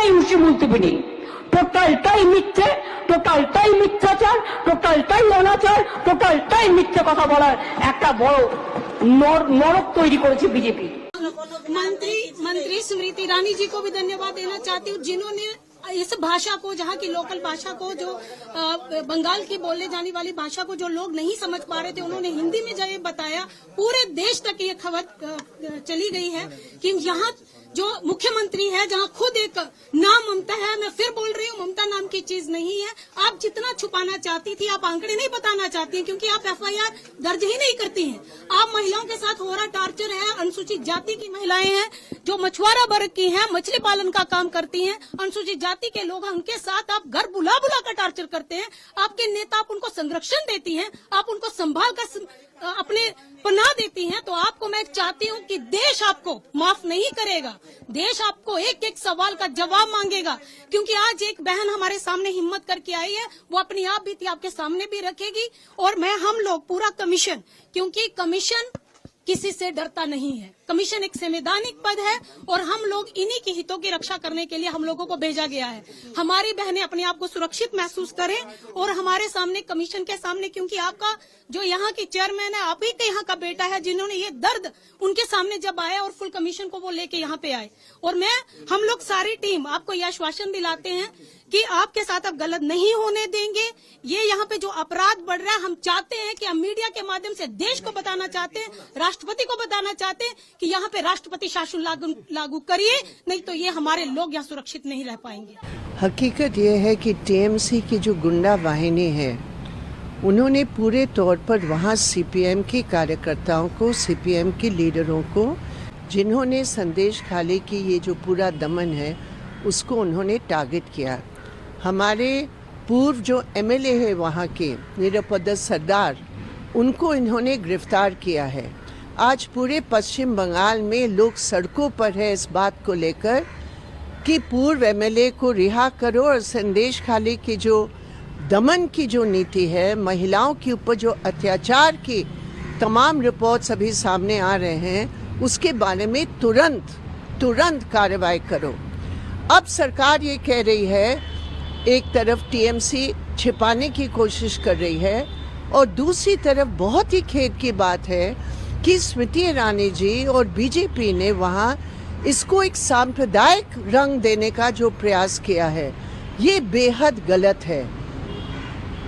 এই উসিমুলতিবিনী, টোটালটাই মিথ্যে, টোটালটাই মিথ্যাচার, টোটালটাই অনাচার, টোটালটাই মিথ্যে কথা বলার একটা বড় নরক তৈরি করেছে বিজেপি। मंत्री स्मृति ईरानी जी को भी धन्यवाद देना चाहती हूँ, जिन्होंने इस भाषा को, जहाँ की लोकल भाषा को, जो बंगाल की बोलने जाने वाली भाषा को जो लोग नहीं समझ पा रहे थे, उन्होंने हिंदी में जब बताया, पूरे देश तक ये खबर चली गई है कि यहाँ जो मुख्यमंत्री है, जहाँ खुद एक नाम ममता है, मैं फिर बोल रही हूँ, ममता नाम की चीज नहीं है। आप जितना छुपाना चाहती थी, आप आंकड़े नहीं बताना चाहती हैं, क्योंकि आप FIR दर्ज ही नहीं करती हैं। आप महिलाओं के साथ हो रहा टार्चर है, अनुसूचित जाति की महिलाएं हैं जो मछुआरा वर्ग की हैं, मछली पालन का काम करती हैं, अनुसूचित जाति के लोग, उनके साथ आप घर बुला बुला कर टार्चर करते हैं। आपके नेता, आप उनको संरक्षण देती हैं, आप उनको संभाल कर अपने पनाह देती हैं। तो आपको मैं चाहती हूँ कि देश आपको माफ नहीं करेगा, देश आपको एक एक सवाल का जवाब मांगेगा, क्योंकि आज एक बहन हमारे सामने हिम्मत करके आई है, वो अपनी आप भी आपके सामने भी रखेगी। और हम लोग पूरा कमीशन, क्योंकि कमीशन किसी से डरता नहीं है, कमीशन एक संवैधानिक पद है और हम लोग इन्हीं की हितों की रक्षा करने के लिए हम लोगों को भेजा गया है। हमारी बहनें अपने आप को सुरक्षित महसूस करें और हमारे सामने, कमीशन के सामने, क्योंकि आपका जो यहाँ की चेयरमैन है, आप ही के यहाँ का बेटा है, जिन्होंने ये दर्द उनके सामने जब आया और फुल कमीशन को वो लेके यहाँ पे आए। और हम लोग सारी टीम आपको यह आश्वासन दिलाते हैं कि आपके साथ अब गलत नहीं होने देंगे। ये यहाँ पे जो अपराध बढ़ रहा है, हम चाहते हैं कि हम मीडिया के माध्यम से देश को बताना चाहते हैं, राष्ट्रपति को बताना चाहते हैं कि यहाँ पे राष्ट्रपति शासन लागू करिए, नहीं तो ये हमारे लोग यहाँ सुरक्षित नहीं रह पाएंगे। हकीकत ये है कि TMC की जो गुंडा वाहिनी है, उन्होंने पूरे तौर पर वहाँ CPM के कार्यकर्ताओं को, CPM के लीडरों को, जिन्होंने संदेश खाली की ये जो पूरा दमन है, उसको उन्होंने टारगेट किया। हमारे पूर्व जो MLA है वहाँ के, निरपद सरदार, उनको इन्होंने गिरफ्तार किया है। आज पूरे पश्चिम बंगाल में लोग सड़कों पर है इस बात को लेकर कि पूर्व MLA को रिहा करो, और संदेश खाली की जो दमन की जो नीति है, महिलाओं के ऊपर जो अत्याचार की तमाम रिपोर्ट्स अभी सामने आ रहे हैं, उसके बारे में तुरंत कार्रवाई करो। अब सरकार ये कह रही है, एक तरफ TMC छिपाने की कोशिश कर रही है और दूसरी तरफ बहुत ही खेद की बात है कि स्मृति ईरानी जी और BJP ने वहाँ इसको एक सांप्रदायिक रंग देने का जो प्रयास किया है, ये बेहद गलत है।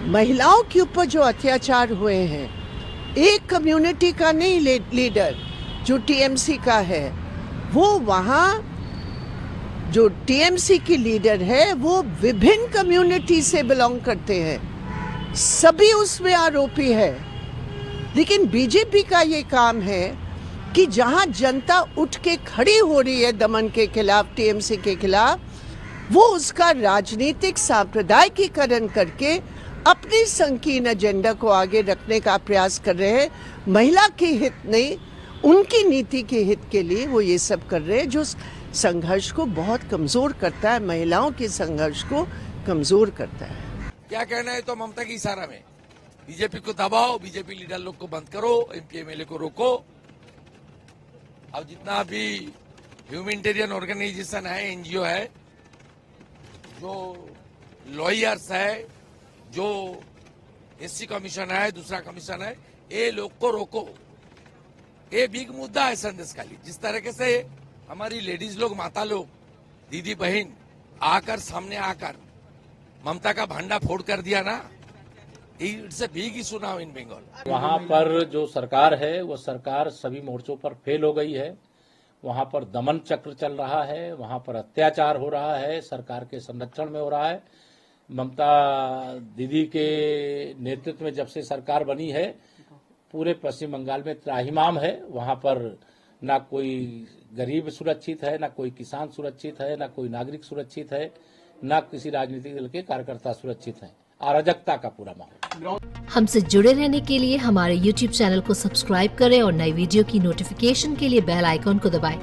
महिलाओं के ऊपर जो अत्याचार हुए हैं, एक कम्युनिटी का नहीं लीडर जो TMC का है, वो वहाँ जो TMC की लीडर है वो विभिन्न कम्युनिटी से बिलोंग करते हैं, सभी उसमें आरोपी है। लेकिन BJP का ये काम है कि जहां जनता उठ के खड़ी हो रही है दमन के खिलाफ, TMC के खिलाफ, वो उसका राजनीतिक सांप्रदायिकीकरण करके अपनी संकीर्ण एजेंडा को आगे रखने का प्रयास कर रहे हैं। महिला के हित नहीं, उनकी नीति के हित के लिए वो ये सब कर रहे हैं, जो संघर्ष को बहुत कमजोर करता है, महिलाओं के संघर्ष को कमजोर करता है। क्या कहना है तो ममता की इशारा में बीजेपी को दबाओ, बीजेपी लीडर लोग को बंद करो, MP MLA को रोको। अब जितना भी ह्यूमैनिटेरियन ऑर्गेनाइजेशन है, NGO है, जो लॉयर्स है, जो SC कमीशन है, दूसरा कमीशन है, ये लोग को रोको। ये बिग मुद्दा है संदेश खाली। जिस तरीके से हमारी लेडीज लोग, माता लोग, दीदी बहन आकर सामने आकर ममता का भांडा फोड़ कर दिया ना, it's a big issue now in Bengal. वहाँ पर जो सरकार है वो सरकार सभी मोर्चों पर फेल हो गई है। वहाँ पर दमन चक्र चल रहा है, वहाँ पर अत्याचार हो रहा है, सरकार के संरक्षण में हो रहा है। ममता दीदी के नेतृत्व में जब से सरकार बनी है, पूरे पश्चिम बंगाल में त्राहिमाम है। वहाँ पर ना कोई गरीब सुरक्षित है, ना कोई किसान सुरक्षित है, ना कोई नागरिक सुरक्षित है, ना किसी राजनीतिक दल के कार्यकर्ता सुरक्षित हैं। अराजकता का पूरा माहौल। हमसे जुड़े रहने के लिए हमारे YouTube चैनल को सब्सक्राइब करें और नई वीडियो की नोटिफिकेशन के लिए बेल आइकॉन को दबाएं।